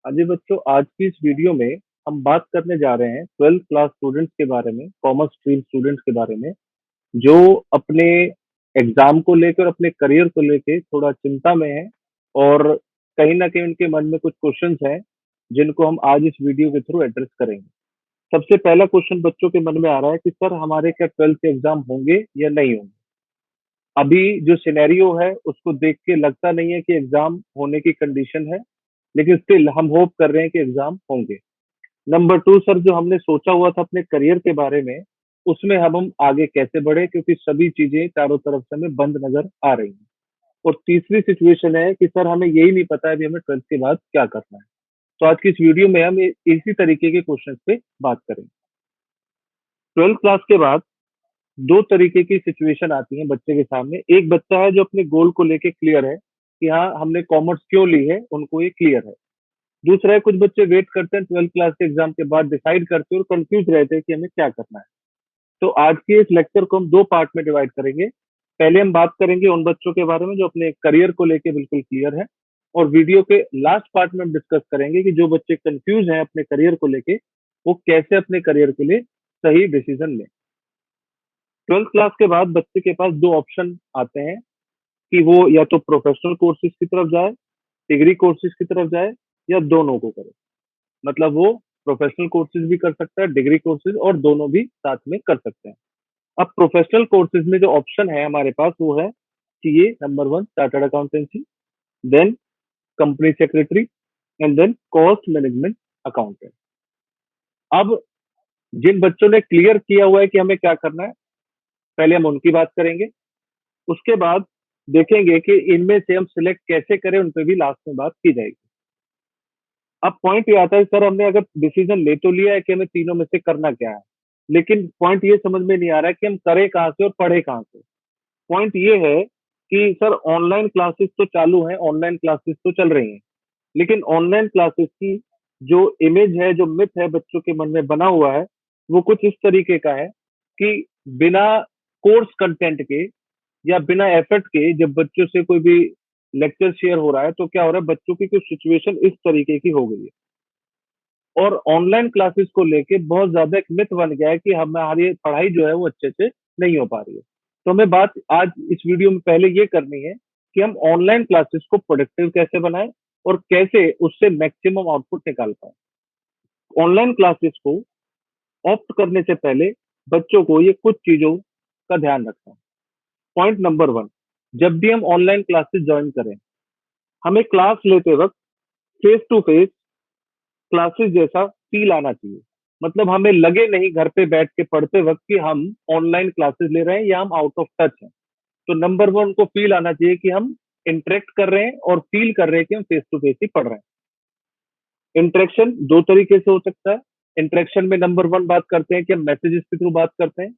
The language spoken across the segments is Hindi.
हाँ जी बच्चों, आज की इस वीडियो में हम बात करने जा रहे हैं 12th क्लास स्टूडेंट्स के बारे में, कॉमर्स स्ट्रीम स्टूडेंट्स के बारे में, जो अपने एग्जाम को लेकर और अपने करियर को लेकर थोड़ा चिंता में है। और कहीं ना कहीं उनके मन में कुछ क्वेश्चंस हैं जिनको हम आज इस वीडियो के थ्रू एड्रेस करेंगे। सबसे पहला क्वेश्चन बच्चों के मन में आ रहा है कि सर हमारे क्या 12th के एग्जाम होंगे या नहीं होंगे। अभी जो सिनेरियो है उसको देख के लगता नहीं है कि एग्जाम होने की कंडीशन है, लेकिन स्टिल हम होप कर रहे हैं कि एग्जाम होंगे। नंबर टू सर, जो हमने सोचा हुआ था अपने करियर के बारे में, उसमें हम आगे कैसे बढ़े, क्योंकि सभी चीजें चारों तरफ से हमें बंद नजर आ रही हैं। और तीसरी सिचुएशन है कि सर हमें यही नहीं पता है अभी हमें 12th के बाद क्या करना है। तो आज की इस वीडियो में हम इसी तरीके के क्वेश्चन पे बात करेंगे। 12th क्लास के बाद दो तरीके की सिचुएशन आती है बच्चे के सामने। एक बच्चा है जो अपने गोल को लेके क्लियर है कि हाँ हमने कॉमर्स क्यों ली है, उनको ये क्लियर है। दूसरा है, कुछ बच्चे वेट करते हैं 12th क्लास के एग्जाम के बाद, डिसाइड करते हैं और कंफ्यूज रहते हैं कि हमें क्या करना है। तो आज के इस लेक्चर को हम दो पार्ट में डिवाइड करेंगे। पहले हम बात करेंगे उन बच्चों के बारे में जो अपने करियर को लेके बिल्कुल क्लियर है, और वीडियो के लास्ट पार्ट में हम डिस्कस करेंगे कि जो बच्चे कंफ्यूज हैं अपने करियर को लेके, वो कैसे अपने करियर के लिए सही डिसीजन लें। 12th क्लास के बाद बच्चे के पास दो ऑप्शन आते हैं कि वो या तो प्रोफेशनल कोर्सेज की तरफ जाए, डिग्री कोर्सेज की तरफ जाए, या दोनों को करे। मतलब वो प्रोफेशनल कोर्सेज भी कर सकता है, डिग्री कोर्सेज, और दोनों भी साथ में कर सकते हैं। अब प्रोफेशनल कोर्सेज में जो ऑप्शन है हमारे पास वो है CA, number one chartered accountancy, then company secretary, and then cost management accountant. अब जिन बच्चों ने क्लियर किया हुआ है कि हमें क्या करना है, पहले हम उनकी बात करेंगे। उसके बाद देखेंगे कि इनमें से हम सिलेक्ट कैसे करें, उन पर भी लास्ट में बात की जाएगी। अब पॉइंट ये आता है, सर हमने अगर डिसीजन ले तो लिया है कि हमें तीनों में से करना क्या है, लेकिन पॉइंट ये समझ में नहीं आ रहा है कि हम करें कहाँ से और पढ़े कहाँ से। पॉइंट ये है कि सर ऑनलाइन क्लासेस तो चालू हैं, ऑनलाइन क्लासेस तो चल रही हैं, लेकिन ऑनलाइन क्लासेस की जो इमेज है, जो मिथ है बच्चों के मन में बना हुआ है, वो कुछ इस तरीके का है कि बिना कोर्स कंटेंट के या बिना एफर्ट के जब बच्चों से कोई भी लेक्चर शेयर हो रहा है तो क्या हो रहा है, बच्चों की कुछ सिचुएशन इस तरीके की हो गई है। और ऑनलाइन क्लासेस को लेके बहुत ज्यादा एक मिथ बन गया है कि हमारी पढ़ाई जो है वो अच्छे से नहीं हो पा रही है। तो हमें बात आज इस वीडियो में पहले ये करनी है कि हम ऑनलाइन क्लासेस को प्रोडक्टिव कैसे बनाएं और कैसे उससे मैक्सिमम आउटपुट निकाल पाए। ऑनलाइन क्लासेस को ऑप्ट करने से पहले बच्चों को ये कुछ चीजों का ध्यान रखना है। पॉइंट नंबर वन, जब भी हम ऑनलाइन क्लासेस ज्वाइन करें, हमें क्लास लेते वक्त फेस टू फेस क्लासेस जैसा फील आना चाहिए। मतलब हमें लगे नहीं घर पे बैठ के पढ़ते वक्त कि हम ऑनलाइन क्लासेस ले रहे हैं या हम आउट ऑफ टच हैं। तो नंबर वन को फील आना चाहिए कि हम इंटरेक्ट कर रहे हैं और फील कर रहे हैं कि हम फेस टू फेस ही पढ़ रहे हैं। इंटरेक्शन दो तरीके से हो सकता है। इंटरेक्शन में नंबर वन बात करते हैं कि हम मैसेजेस के थ्रू बात करते हैं।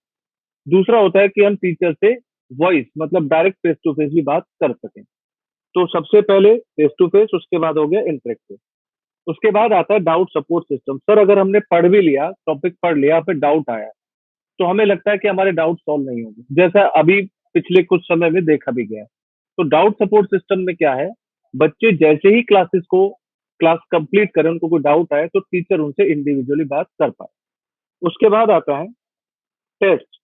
दूसरा होता है कि हम टीचर से वॉइस मतलब डायरेक्ट फेस टू फेस भी बात कर सकें। तो सबसे पहले फेस टू फेस, उसके बाद हो गया इंटरेक्टिव। उसके बाद आता है डाउट सपोर्ट सिस्टम। सर अगर हमने पढ़ भी लिया, टॉपिक पढ़ लिया, फिर डाउट आया, तो हमें लगता है कि हमारे डाउट सॉल्व नहीं होंगे, जैसा अभी पिछले कुछ समय में देखा भी गया है। तो डाउट सपोर्ट सिस्टम में क्या है, बच्चे जैसे ही क्लास कंप्लीट करें, उनको कोई डाउट आए तो टीचर उनसे इंडिविजुअली बात कर पाए। उसके बाद आता है टेस्ट।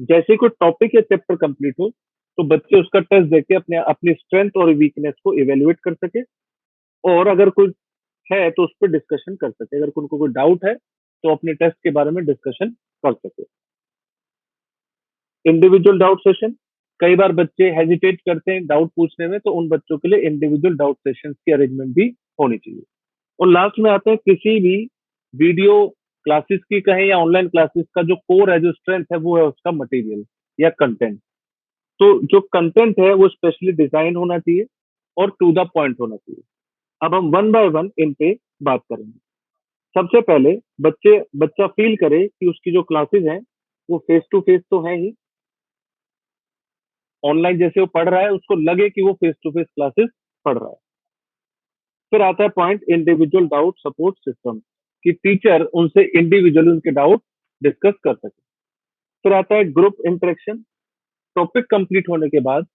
जैसे ही कोई टॉपिक या चैप्टर कंप्लीट हो, तो बच्चे उसका टेस्ट देके अपने अपनी स्ट्रेंथ और वीकनेस को इवेल्युएट कर सके, और अगर कोई है तो उस पर डिस्कशन कर सके। अगर उनको कोई डाउट है तो अपने टेस्ट के बारे में डिस्कशन कर सके। इंडिविजुअल डाउट सेशन, कई बार बच्चे हेजिटेट करते हैं डाउट पूछने में, तो उन बच्चों के लिए इंडिविजुअल डाउट सेशन की अरेंजमेंट भी होनी चाहिए। और लास्ट में आते हैं किसी भी वीडियो क्लासेस की कहें या ऑनलाइन क्लासेस का जो कोर है, जो स्ट्रेंथ है, वो है उसका मटेरियल या कंटेंट। तो जो कंटेंट है वो स्पेशली डिजाइन होना चाहिए और टू द पॉइंट होना चाहिए। अब हम वन बाय वन इन पे बात करेंगे। सबसे पहले बच्चा फील करे कि उसकी जो क्लासेस हैं वो फेस टू फेस तो है ही, ऑनलाइन जैसे वो पढ़ रहा है उसको लगे कि वो फेस टू फेस क्लासेस पढ़ रहा है। फिर आता है point individual doubt support system, कि टीचर उनसे इंडिविजुअली उनके डाउट डिस्कस कर सके। फिर आता है ग्रुप इंटरेक्शन। टॉपिक कंप्लीट होने के बाद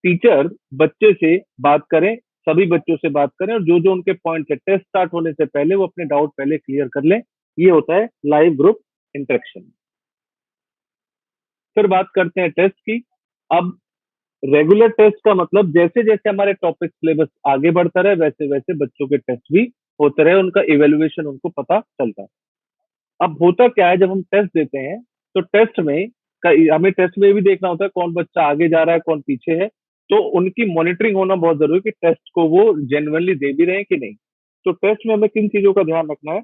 टीचर बच्चे से बात करें सभी बच्चों से बात करें और जो जो उनके पॉइंट है टेस्ट स्टार्ट होने से पहले वो अपने डाउट पहले क्लियर कर लें। ये होता है लाइव ग्रुप इंटरेक्शन। फिर बात करते हैं टेस्ट की। अब रेगुलर टेस्ट का मतलब जैसे जैसे हमारे टॉपिक सिलेबस आगे बढ़ता रहे वैसे वैसे बच्चों के टेस्ट भी होते रहे, उनका इवेल्युएशन उनको पता चलता है। अब होता क्या है, जब हम टेस्ट देते हैं तो टेस्ट में हमें टेस्ट में भी देखना होता है कौन बच्चा आगे जा रहा है कौन पीछे है। तो उनकी मॉनिटरिंग होना बहुत जरूरी है कि टेस्ट को वो जेन्युइनली दे भी रहे हैं कि नहीं। तो टेस्ट में हमें किन चीजों का ध्यान रखना है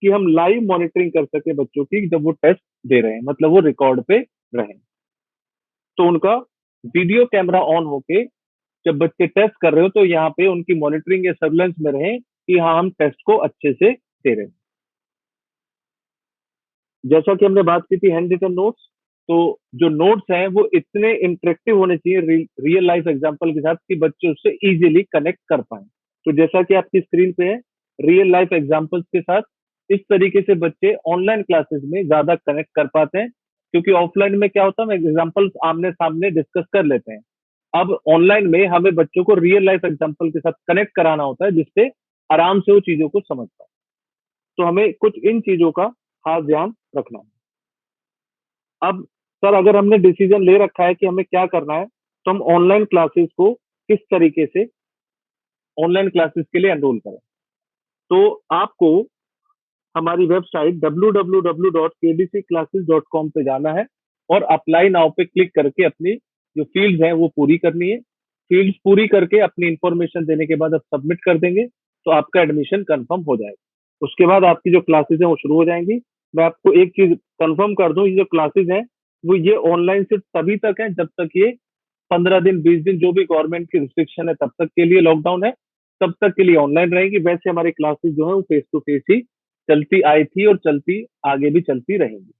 कि हम लाइव मॉनिटरिंग कर सके बच्चों की जब वो टेस्ट दे रहे हैं, मतलब वो रिकॉर्ड पे रहे। तो उनका वीडियो कैमरा ऑन होके जब बच्चे टेस्ट कर रहे हो तो यहाँ पे उनकी मॉनिटरिंग या सर्विलेंस में रहे कि हाँ हम टेस्ट को अच्छे से दे रहे हैं। जैसा कि हमने बात की थी हैंड रिटन नोट्स, तो जो नोट्स हैं वो इतने इंटरेक्टिव होने चाहिए रियल लाइफ एग्जांपल के साथ कि बच्चे उससे इजीली कनेक्ट कर पाए। तो जैसा कि आपकी स्क्रीन पे है, रियल लाइफ एग्जांपल्स के साथ इस तरीके से बच्चे ऑनलाइन क्लासेस में ज्यादा कनेक्ट कर पाते हैं। क्योंकि ऑफलाइन में क्या होता है, हम एग्जांपल्स आमने सामने डिस्कस कर लेते हैं। अब ऑनलाइन में हमें बच्चों को रियल लाइफ एग्जांपल के साथ कनेक्ट कराना होता है जिससे आराम से वो चीजों को समझ पाए। तो हमें कुछ इन चीजों का खास ध्यान रखना है। अब सर अगर हमने डिसीजन ले रखा है कि हमें क्या करना है, तो हम ऑनलाइन क्लासेस को किस तरीके से ऑनलाइन क्लासेस के लिए एनरोल करें। तो आपको हमारी वेबसाइट www.kdcclasses.com पे जाना है और अप्लाई नाउ पे क्लिक करके अपनी जो फील्ड्स हैं वो पूरी करनी है। फील्ड्स पूरी करके अपनी इंफॉर्मेशन देने के बाद आप सबमिट कर देंगे तो आपका एडमिशन कंफर्म हो जाएगा। उसके बाद आपकी जो क्लासेस हैं वो शुरू हो जाएंगी। मैं आपको एक चीज कंफर्म कर दूं, ये जो क्लासेस हैं वो ये ऑनलाइन सिर्फ तभी तक है जब तक ये 15 दिन 20 दिन जो भी गवर्नमेंट की रिस्ट्रिक्शन है तब तक के लिए लॉकडाउन है, तब तक के लिए ऑनलाइन रहेगी। वैसे हमारी क्लासेस जो है वो फेस टू फेस ही चलती आई थी और चलती आगे भी चलती रहेंगी।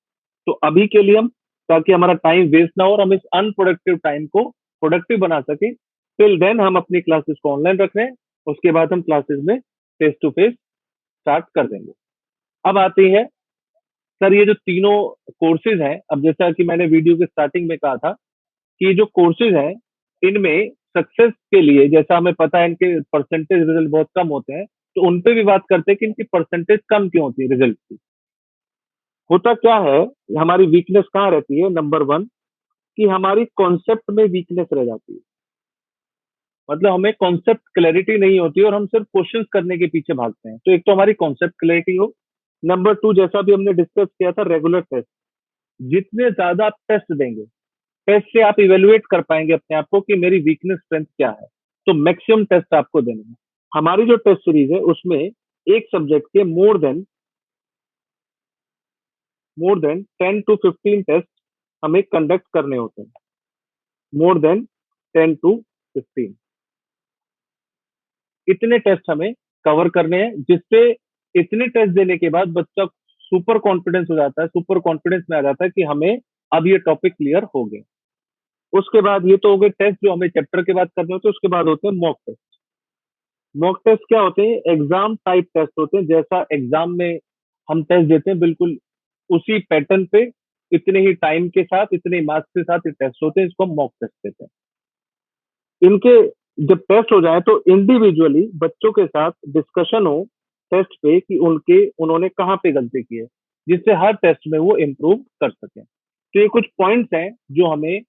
तो अभी के लिए हम, ताकि हमारा टाइम वेस्ट ना हो और हम इस अनप्रोडक्टिव टाइम को प्रोडक्टिव बना सके, टिल देन हम अपनी क्लासेस को ऑनलाइन रख रहे हैं। उसके बाद हम क्लासेस में फेस टू फेस स्टार्ट कर देंगे। अब आती है सर ये जो तीनों कोर्सेज हैं, अब जैसा कि मैंने वीडियो के स्टार्टिंग में कहा था कि ये जो कोर्सेज हैं इनमें सक्सेस के लिए, जैसा हमें पता है इनके परसेंटेज रिजल्ट बहुत कम होते हैं, तो उन पे भी बात करते हैं कि इनकी परसेंटेज कम क्यों होती है रिजल्ट की। होता क्या है, हमारी वीकनेस कहाँ रहती है, नंबर वन कि हमारी कॉन्सेप्ट में वीकनेस रह जाती है। मतलब हमें कॉन्सेप्ट क्लैरिटी नहीं होती और हम सिर्फ क्वेश्चंस करने के पीछे भागते हैं। तो एक तो हमारी कॉन्सेप्ट क्लैरिटी हो। नंबर टू, जैसा भी हमने डिस्कस किया था, रेगुलर टेस्ट। जितने ज्यादा आप टेस्ट देंगे, टेस्ट से आप इवेलुएट कर पाएंगे अपने आप को कि मेरी वीकनेस स्ट्रेंथ क्या है। तो मैक्सिमम टेस्ट आपको देने हैं। हमारी जो टेस्ट सीरीज है उसमें एक सब्जेक्ट के मोर देन 10 to 15 टेस्ट हमें कंडक्ट करने होते हैं। मोर देन 10 to 15 इतने टेस्ट हमें कवर करने हैं, जिससे इतने टेस्ट देने के बाद बच्चा सुपर कॉन्फिडेंस हो जाता है, सुपर कॉन्फिडेंस में आ जाता है कि हमें अब ये टॉपिक क्लियर हो गए। उसके बाद ये तो हो गए टेस्ट जो हमें चैप्टर के बाद करने होते हैं। उसके बाद होते हैं मॉक टेस्ट। मॉक टेस्ट क्या होते हैं, एग्जाम टाइप टेस्ट होते हैं। जैसा एग्जाम में हम टेस्ट देते हैं बिल्कुल उसी पैटर्न पे, इतने ही टाइम के साथ, इतने ही मार्क्स के साथ ये टेस्ट होते हैं। इसको हम मॉक टेस्ट देते हैं। इनके जब टेस्ट हो जाए तो इंडिविजुअली बच्चों के साथ डिस्कशन हो टेस्ट पे कि उनके उन्होंने कहाँ पे गलती की है, जिससे हर टेस्ट में वो इम्प्रूव कर सकें। तो ये कुछ पॉइंट्स हैं जो हमें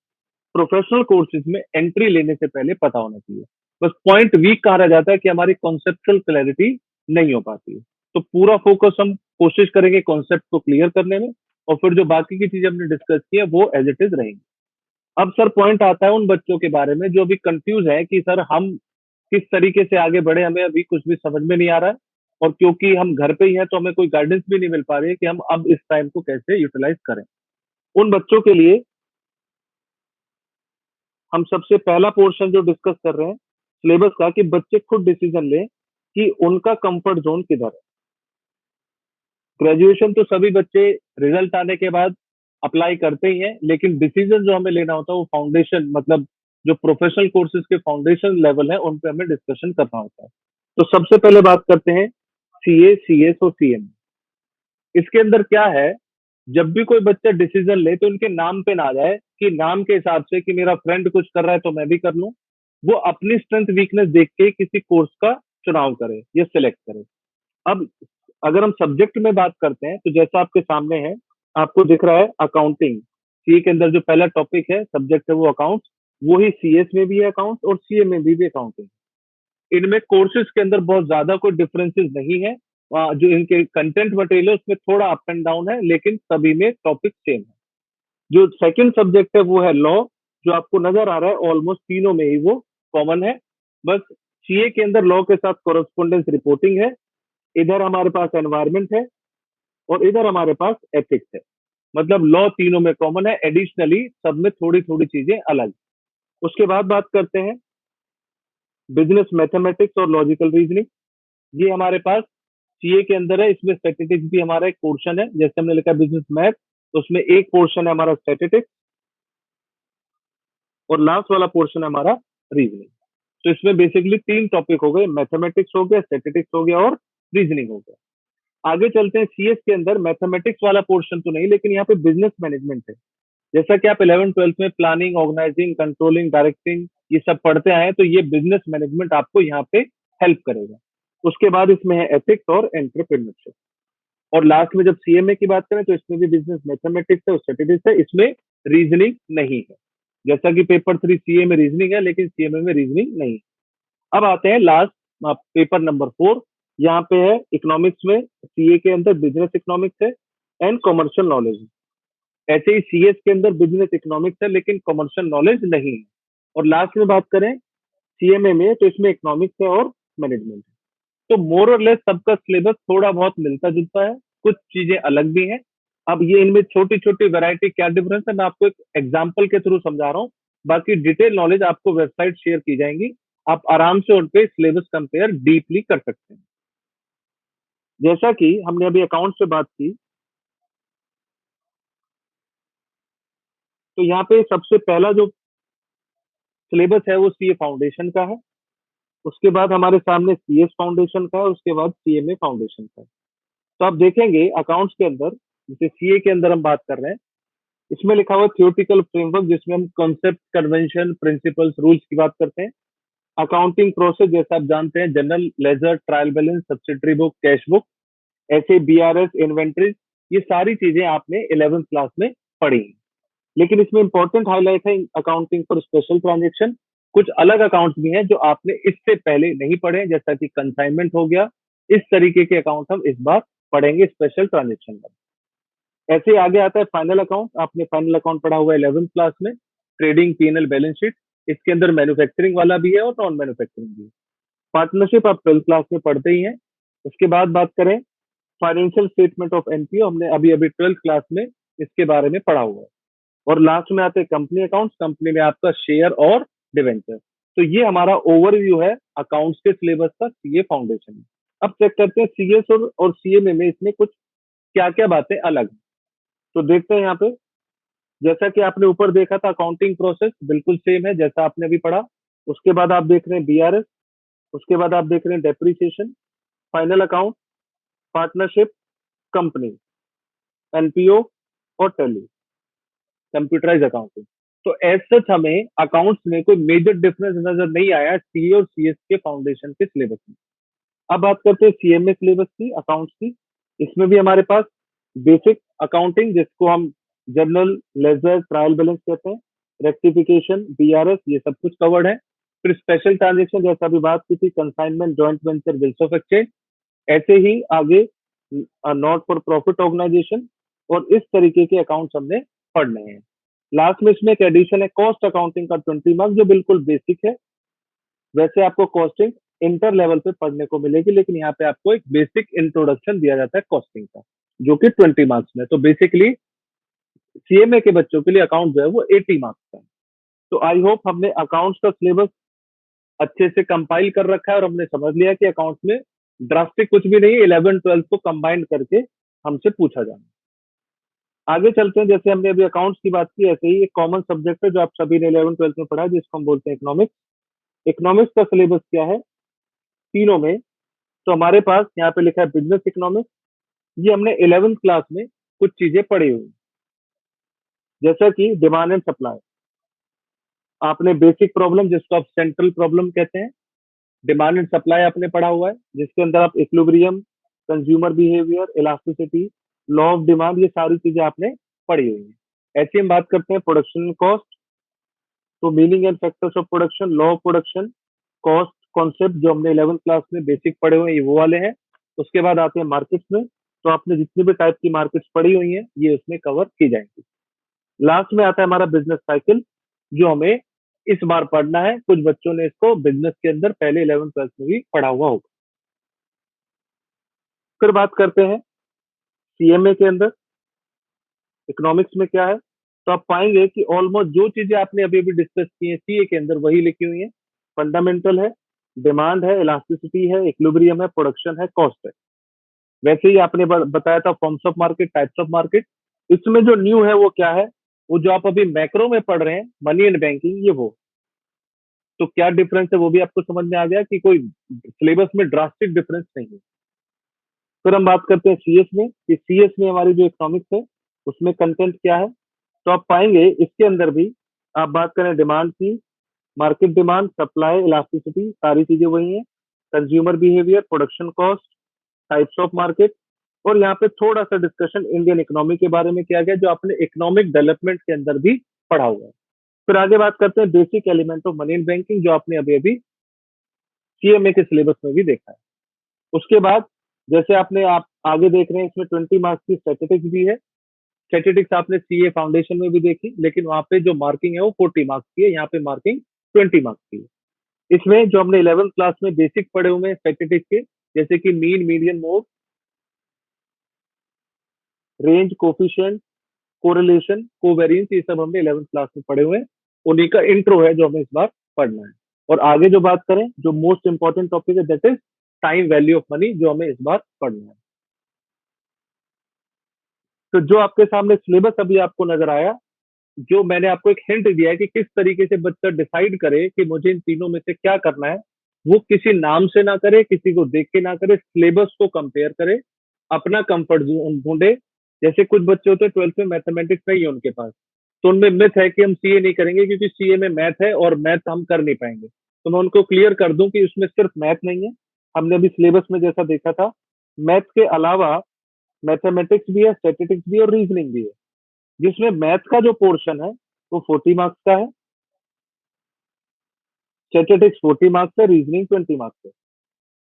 प्रोफेशनल कोर्सेज में एंट्री लेने से पहले पता होना चाहिए। बस पॉइंट वीक कहा रह जाता है कि हमारी कॉन्सेप्चुअल क्लैरिटी नहीं हो पाती है। तो पूरा फोकस हम कोशिश करेंगे कॉन्सेप्ट को क्लियर करने में, और फिर जो बाकी की चीजें हमने डिस्कस की है वो एज इट इज रहेंगी। अब सर पॉइंट आता है उन बच्चों के बारे में जो अभी कंफ्यूज है कि सर हम किस तरीके से आगे बढ़े, हमें अभी कुछ भी समझ में नहीं आ रहा है, और क्योंकि हम घर पे ही हैं तो हमें कोई गाइडेंस भी नहीं मिल पा रही है कि हम अब इस टाइम को कैसे यूटिलाइज करें। उन बच्चों के लिए हम सबसे पहला पोर्शन जो डिस्कस कर रहे हैं सिलेबस का, कि बच्चे खुद डिसीजन लें कि उनका कंफर्ट जोन किधर है। ग्रेजुएशन तो सभी बच्चे रिजल्ट आने के बाद अप्लाई करते ही हैं, लेकिन डिसीजन जो हमें लेना होता है वो फाउंडेशन, मतलब जो प्रोफेशनल कोर्सेज के फाउंडेशन लेवल है उन पे हमें डिस्कशन करना होता है। तो सबसे पहले बात करते हैं सीए, सीएस और सीएम। इसके अंदर क्या है, जब भी कोई बच्चा डिसीजन ले तो उनके नाम पे ना आ जाए कि नाम के हिसाब से कि मेरा फ्रेंड कुछ कर रहा है तो मैं भी कर लूं, वो अपनी स्ट्रेंथ वीकनेस देख के किसी कोर्स का चुनाव करे या सिलेक्ट करे। अब अगर हम सब्जेक्ट में बात करते हैं तो जैसा आपके सामने है, आपको दिख रहा है अकाउंटिंग। सी के अंदर जो पहला टॉपिक है, सब्जेक्ट है वो अकाउंट्स। वो ही सीएस में भी है अकाउंट्स और सीए में भी अकाउंटिंग। इनमें कोर्सेज के अंदर बहुत ज्यादा कोई डिफरेंसेस नहीं है। जो इनके कंटेंट मटेरियल है उसमें थोड़ा अप एंड डाउन है, लेकिन सभी में टॉपिक सेम है। जो सेकंड सब्जेक्ट है वो है लॉ। जो आपको नजर आ रहा है ऑलमोस्ट तीनों में ही वो कॉमन है। बस सीए के अंदर लॉ के साथ कॉरेस्पॉन्डेंस रिपोर्टिंग है, इधर हमारे पास एनवायरमेंट है, और इधर हमारे पास एथिक्स है। मतलब लॉ तीनों में कॉमन है, एडिशनली सब में थोड़ी थोड़ी चीजें अलग। उसके बाद बात करते हैं बिजनेस मैथमेटिक्स और लॉजिकल रीजनिंग। ये हमारे पास सीए के अंदर है। इसमें स्टैटिस्टिक्स भी हमारा एक पोर्शन है, जैसे हमने लिखा बिजनेस मैथ, तो उसमें एक पोर्शन है हमारा स्टैटिस्टिक्स, और लास्ट वाला पोर्शन है हमारा रीजनिंग। तो इसमें बेसिकली तीन टॉपिक हो गए, मैथमेटिक्स हो गया, स्टैटिस्टिक्स हो गया, और रीजनिंग हो गया। आगे चलते हैं, सीएस के अंदर मैथमेटिक्स वाला पोर्शन तो नहीं, लेकिन यहाँ पे बिजनेस मैनेजमेंट है। जैसा कि आप 11 ट्वेल्थ में प्लानिंग, ऑर्गेनाइजिंग, कंट्रोलिंग, डायरेक्टिंग ये सब पढ़ते आए हैं, तो ये बिजनेस मैनेजमेंट आपको यहाँ पे हेल्प करेगा। उसके बाद इसमें है एथिक्स और एंटरप्रेन्योरशिप। और लास्ट में जब सीएमए की बात करें तो इसमें भी बिजनेस मैथमेटिक्स है और स्टैटिस्टिक्स है, इसमें रीजनिंग नहीं है। जैसा कि पेपर 3 सीए में रीजनिंग है, लेकिन सीएमए में रीजनिंग नहीं है। अब आते हैं लास्ट पेपर नंबर 4। यहाँ पे है इकोनॉमिक्स में, सीए के अंदर बिजनेस इकोनॉमिक्स है एंड कॉमर्शियल नॉलेज। ऐसे ही सीएस के अंदर बिजनेस इकोनॉमिक्स है, लेकिन कॉमर्शियल नॉलेज नहीं है। और लास्ट में बात करें सीएमए में, तो इसमें इकोनॉमिक्स है और मैनेजमेंट है। तो मोर और लेस सबका सिलेबस थोड़ा बहुत मिलता जुलता है, कुछ चीजें अलग भी हैं। अब ये इनमें छोटी छोटी वैरायटी क्या डिफरेंस है, मैं आपको एक एग्जांपल के थ्रू समझा रहा हूँ। बाकी डिटेल नॉलेज आपको वेबसाइट शेयर की जाएंगी, आप आराम से उन पे सिलेबस कंपेयर डीपली कर सकते हैं। जैसा कि हमने अभी अकाउंट से बात की, तो यहाँ पे सबसे पहला जो सिलेबस है वो सीए फाउंडेशन का है। उसके बाद हमारे सामने सीएस फाउंडेशन का है, उसके बाद सीएमए फाउंडेशन का है। तो आप देखेंगे अकाउंट्स के अंदर, जैसे सीए के अंदर हम बात कर रहे हैं, इसमें लिखा हुआ थियोरेटिकल फ्रेमवर्क, जिसमें हम कॉन्सेप्ट, कन्वेंशन, प्रिंसिपल्स, रूल्स की बात करते हैं। अकाउंटिंग प्रोसेस जैसा आप जानते हैं, general ledger, trial balance, subsidiary book, cash book, ऐसे बीआरएस, इन्वेंट्रीज, ये सारी चीजें आपने 11th क्लास में पढ़ी हैं। लेकिन इसमें इंपॉर्टेंट हाईलाइट है अकाउंटिंग फॉर स्पेशल ट्रांजेक्शन। कुछ अलग अकाउंट्स भी हैं जो आपने इससे पहले नहीं पढ़े, जैसा कि कंसाइनमेंट हो गया। इस तरीके के अकाउंट हम इस बार पढ़ेंगे स्पेशल ट्रांजेक्शन में। ऐसे ही आगे आता है फाइनल अकाउंट। आपने फाइनल अकाउंट पढ़ा हुआ है 11th क्लास में, ट्रेडिंग, पीएनएल, बैलेंस शीट। इसके अंदर मैन्युफैक्चरिंग वाला भी है और नॉन मैन्युफैक्चरिंग भी है। पार्टनरशिप आप 12th क्लास में पढ़ते ही हैं। उसके बाद बात करें फाइनेंशियल स्टेटमेंट ऑफ एनपीओ, हमने अभी अभी 12th क्लास में इसके बारे में पढ़ा हुआ है। और लास्ट में आते हैं कंपनी अकाउंट्स। कंपनी में आपका शेयर और डिवेंचर। तो ये हमारा ओवरव्यू है अकाउंट्स के सिलेबस का सीए फाउंडेशन में। अब चेक करते हैं सीएस और सीएमए में इसमें कुछ क्या क्या बातें अलग हैं। तो देखते हैं यहाँ पे, जैसा कि आपने ऊपर देखा था अकाउंटिंग प्रोसेस बिल्कुल सेम है जैसा आपने अभी पढ़ा। उसके बाद आप देख रहे हैं बीआरएस, उसके बाद आप देख रहे हैं depreciation, final account, partnership, company, NPO और टैली, कंप्यूटराइज अकाउंटिंग। तो एज सच हमें अकाउंट्स में कोई मेजर डिफरेंस नजर नहीं आया सीए और सीएस के फाउंडेशन के सिलेबस में। अब बात करते हैं सीएमए सिलेबस की, अकाउंट्स की। इसमें भी हमारे पास बेसिक अकाउंटिंग, जिसको हम जनरल लेजर, ट्रायल बैलेंस कहते हैं, रेक्टिफिकेशन, बीआरएस, ये सब कुछ कवर्ड है। फिर स्पेशल ट्रांजेक्शन जैसा अभी बात की थी, consignment, joint venture, bills of exchange. ऐसे ही आगे नॉट फॉर प्रॉफिट ऑर्गेनाइजेशन, और इस तरीके के अकाउंट्स हमने पढ़ने हैं। लास्ट में इसमें एक एडिशन है कॉस्ट अकाउंटिंग का 20 मार्क्स, जो बिल्कुल बेसिक है। वैसे आपको कॉस्टिंग इंटर लेवल पे पढ़ने को मिलेगी, लेकिन यहाँ पे आपको एक बेसिक इंट्रोडक्शन दिया जाता है कॉस्टिंग का, जो कि 20 मार्क्स में। तो बेसिकली सीएमए के बच्चों के लिए अकाउंट जो है वो 80 मार्क्स का है। तो आई होप हमने अकाउंट्स का सिलेबस अच्छे से कंपाइल कर रखा है और हमने समझ लिया कि अकाउंट्स में ड्रास्टिक कुछ भी नहीं है, 11 12 को कंबाइन करके हमसे पूछा जाना। आगे चलते हैं, जैसे हमने अभी अकाउंट्स की बात की, ऐसे ही एक कॉमन सब्जेक्ट है जो आप सभी ने 11 12 में पढ़ा है, जिसको हम बोलते हैं इकोनॉमिक्स। इकोनॉमिक्स का सिलेबस क्या है तीनों में? तो हमारे पास यहाँ पे लिखा है बिजनेस इकोनॉमिक्स। ये हमने 11th क्लास में कुछ चीजें पढ़ी हुई, जैसा कि डिमांड एंड सप्लाई, आपने बेसिक प्रॉब्लम जिसको आप सेंट्रल प्रॉब्लम कहते हैं, डिमांड एंड सप्लाई आपने पढ़ा हुआ है, जिसके अंदर आप equilibrium, consumer behaviour, elasticity, law of demand, ये सारी चीजें आपने पढ़ी हुई है। ऐसे हम बात करते हैं प्रोडक्शन कॉस्ट, तो meaning and factors of production, law of production, cost concept जो हमने 11th क्लास में बेसिक पढ़े हुए हैं, ये वो वाले हैं। उसके बाद आते हैं मार्केट्स में, तो आपने जितनी भी टाइप की मार्केट्स पढ़ी हुई हैं ये उसमें कवर की जाएंगी। लास्ट में आता है हमारा बिजनेस साइकिल, जो हमें इस बार पढ़ना है। कुछ बच्चों ने इसको बिजनेस के अंदर पहले 11th क्लास में भी पढ़ा हुआ होगा। फिर बात करते हैं सीएमए के अंदर इकोनॉमिक्स में क्या है, तो आप पाएंगे कि ऑलमोस्ट जो चीजें आपने अभी अभी डिस्कस की है सीए के अंदर वही लिखी हुई है। फंडामेंटल है, डिमांड है, इलास्टिसिटी है, इक्विलिब्रियम है, प्रोडक्शन है, कॉस्ट है। वैसे ही आपने बताया था forms of market, types of market. इसमें जो न्यू है वो क्या है, वो जो आप अभी मैक्रो में पढ़ रहे हैं मनी एंड बैंकिंग, ये वो, तो क्या डिफरेंस है वो भी आपको समझ में आ गया कि कोई सिलेबस में ड्रास्टिक डिफरेंस नहीं है। फिर हम बात करते हैं सीएस में, कि सीएस में हमारी जो इकोनॉमिक्स है उसमें कंटेंट क्या है, तो आप पाएंगे इसके अंदर भी आप बात करें डिमांड की, मार्केट डिमांड, सप्लाई, इलास्टिसिटी, सारी चीजें वही हैं। Consumer behaviour, production cost, types of market, और यहाँ पे थोड़ा सा डिस्कशन इंडियन इकोनॉमी के बारे में किया गया जो आपने इकोनॉमिक डेवलपमेंट के अंदर भी पढ़ा हुआ है। फिर आगे बात करते हैं basic element of money and banking, जो आपने अभी अभी सीएमए के सिलेबस में भी देखा है। उसके बाद जैसे आपने आप आगे देख रहे हैं इसमें 20 मार्क्स की स्टैटिस्टिक्स भी है। स्टैटिस्टिक्स आपने सीए फाउंडेशन में भी देखी, लेकिन वहां पे जो मार्किंग है वो 40 मार्क्स की है, यहाँ पे मार्किंग 20 मार्क्स की है। इसमें जो हमने 11th क्लास में बेसिक पढ़े हुए हैं स्टैटिस्टिक्स के, जैसे कि mean, median, mode, range, coefficient, correlation, covariance, ये सब हमने 11th क्लास में पढ़े हुए हैं। उन्हीं का इंट्रो है जो हमें इस बार पढ़ना है। और आगे जो बात करें, जो मोस्ट इंपॉर्टेंट टॉपिक है that is time value of money, जो हमें इस बार पढ़ना है। तो जो आपके सामने सिलेबस अभी आपको नजर आया, जो मैंने आपको एक हिंट दिया है कि किस तरीके से बच्चा डिसाइड करे कि मुझे इन तीनों में से क्या करना है, वो किसी नाम से ना करे, किसी को देख के ना करे, सिलेबस को कंपेयर करे, अपना कंफर्ट जोन ढूंढे। जैसे कुछ बच्चे होते हैं 12th में मैथमेटिक्स नहीं है उनके पास, तो उनमें मिथ है कि हम सीए नहीं करेंगे क्योंकि सीए में मैथ है और मैथ हम कर नहीं पाएंगे। तो मैं उनको क्लियर कर दूं कि उसमें सिर्फ मैथ नहीं है। हमने अभी सिलेबस में जैसा देखा था, मैथ के अलावा मैथमेटिक्स भी है, स्टैटिस्टिक्स भी है और रीजनिंग भी है, जिसमें मैथ का जो पोर्शन है वो 40 मार्क्स का है, स्टैटिस्टिक्स 40 मार्क्स है, रीजनिंग 20 मार्क्स है।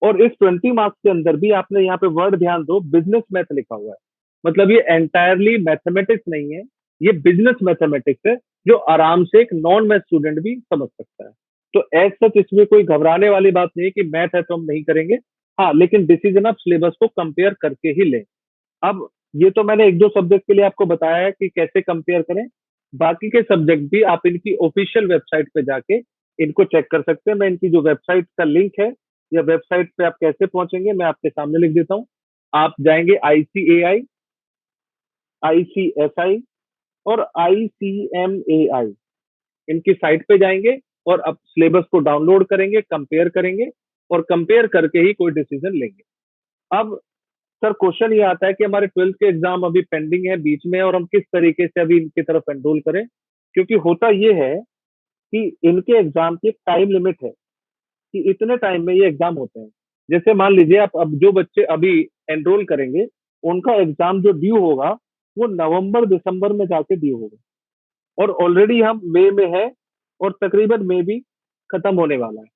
और इस 20 मार्क्स के अंदर भी आपने यहाँ पे वर्ड ध्यान दो, बिजनेस मैथ लिखा हुआ है। मतलब ये एंटायरली मैथमेटिक्स नहीं है, ये बिजनेस मैथमेटिक्स है, जो आराम से एक नॉन मैथ स्टूडेंट भी समझ सकता है। तो एज सच इसमें कोई घबराने वाली बात नहीं है कि मैथ है तो हम नहीं करेंगे। हाँ, लेकिन डिसीजन आप सिलेबस को कंपेयर करके ही लें। अब ये तो मैंने एक दो सब्जेक्ट के लिए आपको बताया है कि कैसे कंपेयर करें। बाकी के सब्जेक्ट भी आप इनकी ऑफिशियल वेबसाइट पे जाके इनको चेक कर सकते हैं। मैं इनकी जो वेबसाइट का लिंक है या वेबसाइट पे आप कैसे पहुंचेंगे मैं आपके सामने लिख देता हूँ। आप जाएंगे ICAI, ICSI और ICMAI, इनकी साइट पे जाएंगे और अब सिलेबस को डाउनलोड करेंगे, कंपेयर करेंगे और कंपेयर करके ही कोई डिसीजन लेंगे। अब सर क्वेश्चन ये आता है कि हमारे 12th के एग्जाम अभी पेंडिंग है, बीच में, और हम किस तरीके से अभी इनकी तरफ एनरोल करें। क्योंकि होता ये है कि इनके एग्जाम की एक टाइम लिमिट है कि इतने टाइम में ये एग्जाम होते हैं। जैसे मान लीजिए आप, अब जो बच्चे अभी एनरोल करेंगे उनका एग्जाम जो ड्यू होगा वो नवंबर दिसंबर में जाके ड्यू होगा, और ऑलरेडी हम मई में है और तकरीबन मई भी खत्म होने वाला है।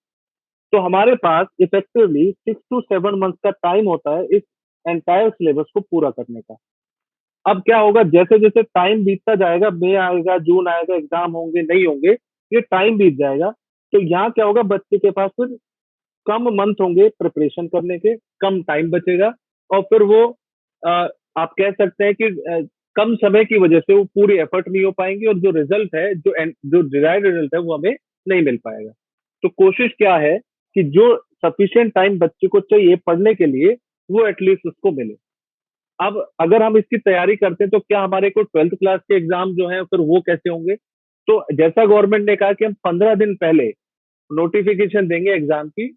तो हमारे पास इफेक्टिवली 6 to 7 मंथ का टाइम होता है इस एंटायर सिलेबस को पूरा करने का। अब क्या होगा, जैसे जैसे टाइम बीतता जाएगा, मई आएगा, जून आएगा, एग्जाम होंगे नहीं होंगे, ये टाइम बीत जाएगा। तो यहाँ क्या होगा, बच्चे के पास फिर कम मंथ होंगे प्रिपरेशन करने के, कम टाइम बचेगा, और फिर वो अ, आप कह सकते हैं कि कम समय की वजह से वो पूरी एफर्ट नहीं हो पाएंगे, और जो रिजल्ट है, जो डिजायर्ड रिजल्ट है, वो हमें नहीं मिल पाएगा। तो कोशिश क्या है कि जो सफिशिएंट टाइम बच्चे को चाहिए पढ़ने के लिए, वो एटलीस्ट उसको मिले। अब अगर हम इसकी तैयारी करते हैं तो क्या हमारे को 12th क्लास के एग्जाम जो है फिर वो कैसे होंगे। तो जैसा गवर्नमेंट ने कहा कि हम 15 दिन पहले नोटिफिकेशन देंगे एग्जाम की,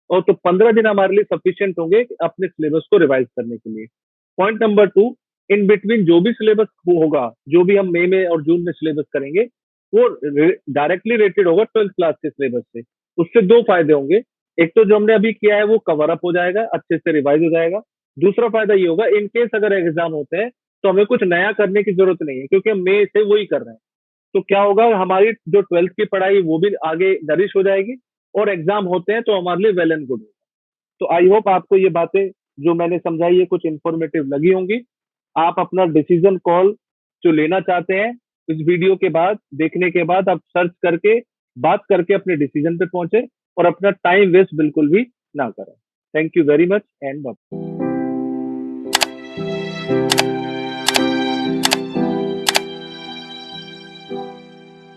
और तो 15 दिन हमारे लिए सफिशियंट होंगे अपने सिलेबस को रिवाइज करने के लिए। पॉइंट नंबर 2, इन बिटवीन जो भी सिलेबस होगा, जो भी हम मई में और जून में सिलेबस करेंगे, वो डायरेक्टली रेटेड होगा 12th क्लास के सिलेबस से। उससे दो फायदे होंगे, एक तो जो हमने अभी किया है वो कवर अप हो जाएगा, अच्छे से रिवाइज हो जाएगा। दूसरा फायदा ये होगा, इन केस अगर एग्जाम होते हैं तो हमें कुछ नया करने की जरूरत नहीं है, क्योंकि हम मई से वही कर रहे हैं। तो क्या होगा, हमारी जो 12th की पढ़ाई वो भी आगे नरिश हो जाएगी, और एग्जाम होते हैं तो हमारे लिए वेल एंड गुड। तो आई होप आपको ये बातें जो मैंने समझाई ये कुछ इंफॉर्मेटिव लगी होंगी। आप अपना डिसीजन कॉल जो लेना चाहते हैं इस वीडियो के बाद, देखने के बाद आप सर्च करके, बात करके अपने डिसीजन पे पहुंचे, और अपना टाइम वेस्ट बिल्कुल भी ना करें। Thank you very much and bye.